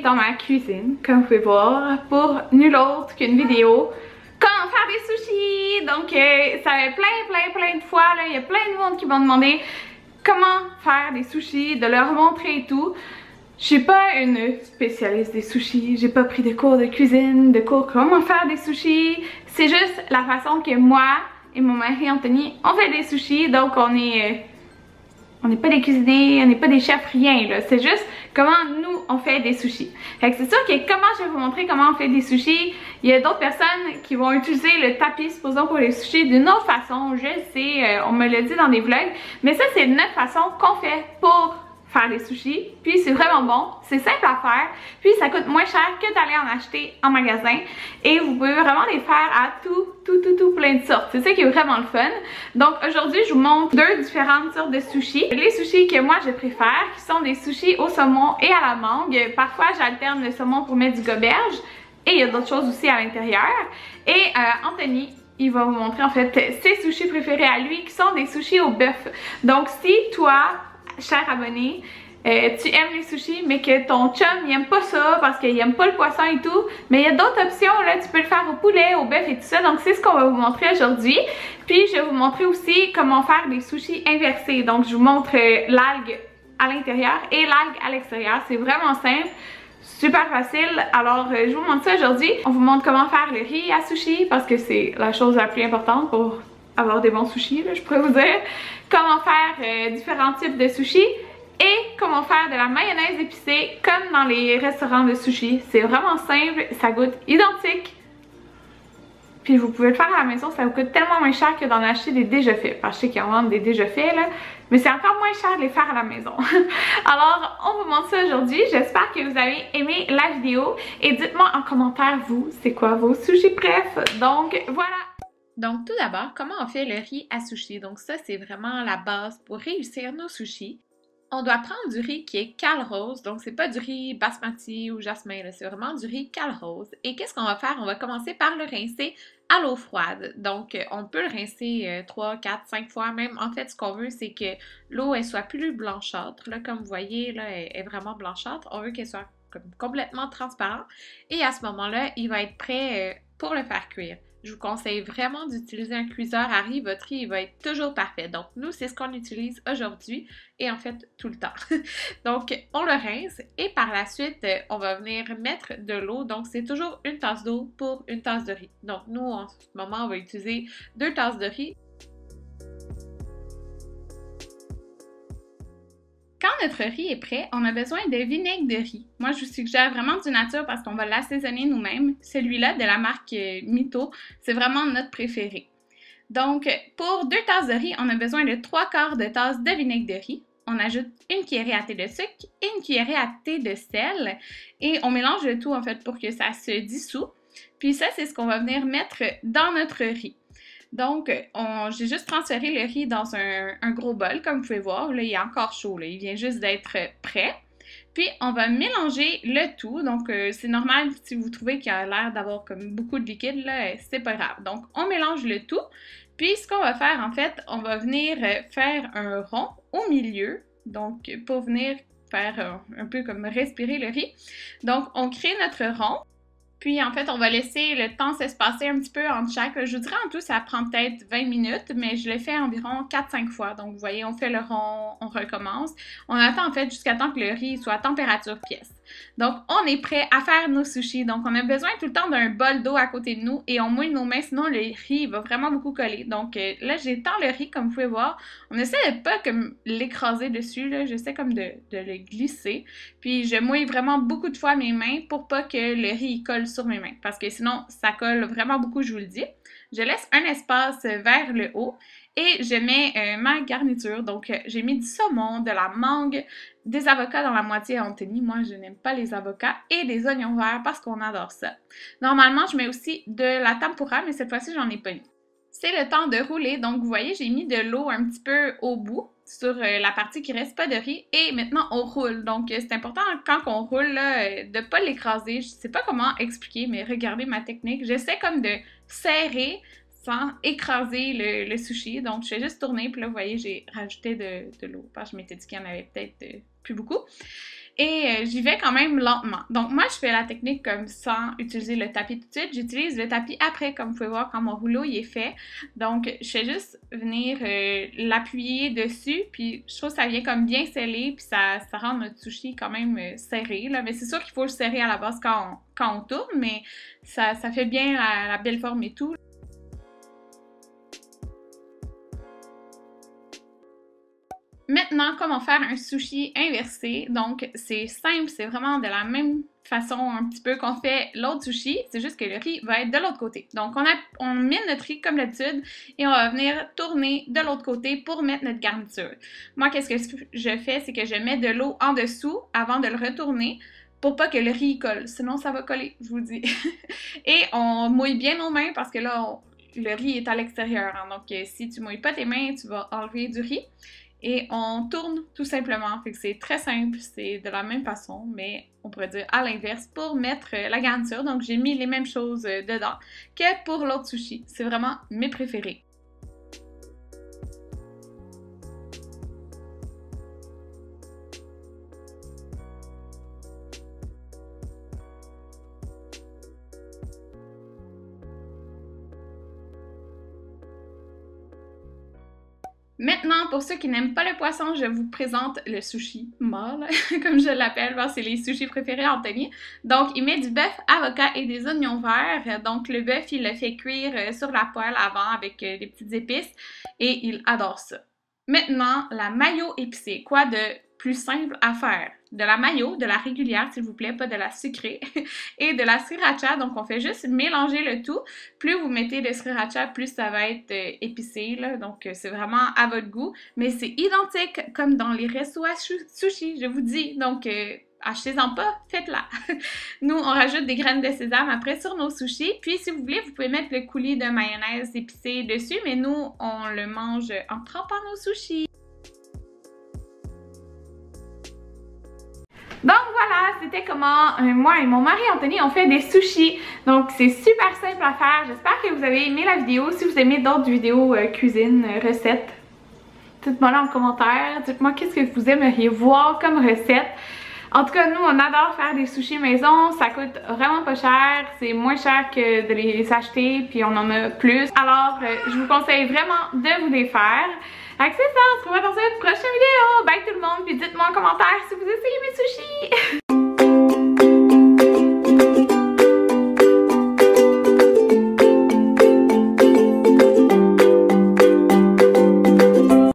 dans ma cuisine, comme vous pouvez voir, pour nul autre qu'une vidéo comment faire des sushis. Donc ça fait plein de fois, là, il y a plein de monde qui m'ont demandé comment faire des sushis, de leur montrer et tout. Je suis pas une spécialiste des sushis, j'ai pas pris de cours de cuisine, de cours comment faire des sushis. C'est juste la façon que moi et mon mari Anthony on fait des sushis, donc on n'est pas des cuisiniers, on n'est pas des chefs, rien là. C'est juste comment nous on fait des sushis. Fait que c'est sûr que comment je vais vous montrer comment on fait des sushis, il y a d'autres personnes qui vont utiliser le tapis, supposons pour les sushis d'une autre façon. Je sais, on me l'a dit dans des vlogs, mais ça c'est notre façon qu'on fait pour faire des sushis, puis c'est vraiment bon, c'est simple à faire, puis ça coûte moins cher que d'aller en acheter en magasin et vous pouvez vraiment les faire à tout plein de sortes, c'est ça qui est vraiment le fun. Donc aujourd'hui je vous montre deux différentes sortes de sushis. Les sushis que moi je préfère, qui sont des sushis au saumon et à la mangue. Parfois j'alterne le saumon pour mettre du goberge et il y a d'autres choses aussi à l'intérieur. Et Anthony, il va vous montrer en fait ses sushis préférés à lui qui sont des sushis au bœuf. Donc si toi, cher abonné, tu aimes les sushis mais que ton chum il aime pas ça parce qu'il aime pas le poisson et tout, mais il y a d'autres options là, tu peux le faire au poulet, au bœuf et tout ça, donc c'est ce qu'on va vous montrer aujourd'hui. Puis je vais vous montrer aussi comment faire des sushis inversés, donc je vous montre l'algue à l'intérieur et l'algue à l'extérieur, c'est vraiment simple, super facile. Alors je vous montre ça aujourd'hui. On vous montre comment faire le riz à sushi parce que c'est la chose la plus importante pour avoir des bons sushis, là, je pourrais vous dire. Comment faire différents types de sushis et comment faire de la mayonnaise épicée comme dans les restaurants de sushis. C'est vraiment simple, ça goûte identique. Puis vous pouvez le faire à la maison, ça vous coûte tellement moins cher que d'en acheter des déjà faits. Parce que je sais qu'ils en vendent des déjà faits là, mais c'est encore moins cher de les faire à la maison. Alors on vous montre ça aujourd'hui, j'espère que vous avez aimé la vidéo et dites-moi en commentaire vous, c'est quoi vos sushis préf. Donc voilà! Donc tout d'abord, comment on fait le riz à sushi? Donc ça c'est vraiment la base pour réussir nos sushis. On doit prendre du riz qui est Calrose, donc c'est pas du riz basmati ou jasmin, c'est vraiment du riz Calrose. Et qu'est-ce qu'on va faire? On va commencer par le rincer à l'eau froide. Donc on peut le rincer 3, 4, 5 fois même. En fait ce qu'on veut c'est que l'eau elle soit plus blanchâtre. Là comme vous voyez, là, elle est vraiment blanchâtre. On veut qu'elle soit complètement transparente. Et à ce moment-là, il va être prêt pour le faire cuire. Je vous conseille vraiment d'utiliser un cuiseur à riz. Votre riz il va être toujours parfait. Donc, nous, c'est ce qu'on utilise aujourd'hui et en fait, tout le temps. Donc, on le rince et par la suite, on va venir mettre de l'eau. Donc, c'est toujours une tasse d'eau pour une tasse de riz. Donc, nous, en ce moment, on va utiliser 2 tasses de riz. Quand notre riz est prêt, on a besoin de vinaigre de riz. Moi, je vous suggère vraiment du nature parce qu'on va l'assaisonner nous-mêmes. Celui-là de la marque Mito, c'est vraiment notre préféré. Donc, pour 2 tasses de riz, on a besoin de 3/4 de tasse de vinaigre de riz. On ajoute une cuillerée à thé de sucre et une cuillerée à thé de sel. Et on mélange le tout en fait pour que ça se dissout. Puis ça, c'est ce qu'on va venir mettre dans notre riz. Donc, j'ai juste transféré le riz dans un gros bol, comme vous pouvez voir. Là, il est encore chaud, là. Il vient juste d'être prêt. Puis, on va mélanger le tout. Donc, c'est normal si vous trouvez qu'il a l'air d'avoir comme beaucoup de liquide, là, c'est pas grave. Donc, on mélange le tout. Puis, ce qu'on va faire, en fait, on va venir faire un rond au milieu. Donc, pour venir faire un peu comme respirer le riz. Donc, on crée notre rond. Puis, en fait, on va laisser le temps s'espacer un petit peu entre chaque. Je vous dirais en tout, ça prend peut-être 20 minutes, mais je le fais environ 4-5 fois. Donc, vous voyez, on fait le rond, on recommence. On attend en fait jusqu'à temps que le riz soit à température pièce. Donc, on est prêt à faire nos sushis. Donc, on a besoin tout le temps d'un bol d'eau à côté de nous et on mouille nos mains, sinon le riz va vraiment beaucoup coller. Donc, là, j'étends le riz, comme vous pouvez voir. On essaie de pas comme l'écraser dessus, là. J'essaie comme de le glisser. Puis, je mouille vraiment beaucoup de fois mes mains pour pas que le riz colle sur mes mains. Parce que sinon, ça colle vraiment beaucoup, je vous le dis. Je laisse un espace vers le haut. Et je mets ma garniture, donc j'ai mis du saumon, de la mangue, des avocats dans la moitié à Anthony. Moi, je n'aime pas les avocats et des oignons verts parce qu'on adore ça. Normalement, je mets aussi de la tempura, mais cette fois-ci, j'en ai pas mis. C'est le temps de rouler, donc vous voyez, j'ai mis de l'eau un petit peu au bout sur la partie qui reste pas de riz et maintenant on roule. Donc c'est important quand on roule là, de pas l'écraser. Je sais pas comment expliquer, mais regardez ma technique. J'essaie comme de serrer sans écraser le sushi. Donc, je fais juste tourner. Puis là, vous voyez, j'ai rajouté de l'eau. Parce que je m'étais dit qu'il y en avait peut-être plus beaucoup. et j'y vais quand même lentement. Donc moi je fais la technique comme sans utiliser le tapis tout de suite, j'utilise le tapis après comme vous pouvez voir quand mon rouleau il est fait. Donc je fais juste venir l'appuyer dessus puis je trouve que ça vient comme bien scellé puis ça rend notre sushi quand même serré là. Mais c'est sûr qu'il faut le serrer à la base quand on tourne, mais ça fait bien la belle forme et tout. Maintenant, comment faire un sushi inversé? Donc, c'est simple, c'est vraiment de la même façon un petit peu qu'on fait l'autre sushi, c'est juste que le riz va être de l'autre côté. Donc, on met notre riz comme d'habitude et on va venir tourner de l'autre côté pour mettre notre garniture. Moi, qu'est-ce que je fais? C'est que je mets de l'eau en dessous avant de le retourner pour pas que le riz colle, sinon ça va coller, je vous dis. Et on mouille bien nos mains parce que là, le riz est à l'extérieur. Hein, donc, si tu mouilles pas tes mains, tu vas enlever du riz. Et on tourne tout simplement, fait que c'est très simple, c'est de la même façon, mais on pourrait dire à l'inverse pour mettre la garniture. Donc j'ai mis les mêmes choses dedans que pour l'autre sushi. C'est vraiment mes préférés. Maintenant, pour ceux qui n'aiment pas le poisson, je vous présente le sushi mâle, comme je l'appelle, c'est les sushis préférés d'Anthony. Donc, il met du bœuf, avocat et des oignons verts. Donc, le bœuf, il le fait cuire sur la poêle avant avec des petites épices et il adore ça. Maintenant, la mayo épicée. Quoi de plus simple à faire? De la mayo, de la régulière s'il vous plaît, pas de la sucrée, et de la sriracha. Donc on fait juste mélanger le tout. Plus vous mettez de sriracha, plus ça va être épicé, là. Donc c'est vraiment à votre goût. Mais c'est identique comme dans les restos à sushi, je vous dis. Donc achetez-en pas, faites-la. Nous, on rajoute des graines de sésame après sur nos sushis. Puis si vous voulez, vous pouvez mettre le coulis de mayonnaise épicée dessus. Mais nous, on le mange en trempant nos sushis. Donc voilà, c'était comment moi et mon mari Anthony on fait des sushis. Donc c'est super simple à faire. J'espère que vous avez aimé la vidéo. Si vous aimez d'autres vidéos cuisine, recettes, dites-moi là en commentaire. Dites-moi qu'est-ce que vous aimeriez voir comme recette. En tout cas, nous, on adore faire des sushis maison. Ça coûte vraiment pas cher. C'est moins cher que de les acheter. Puis on en a plus. Alors, je vous conseille vraiment de vous les faire. Fait que c'est ça, on se revoit dans une prochaine vidéo. Bye tout le monde. Puis dites-moi en commentaire si vous essayez mes sushis.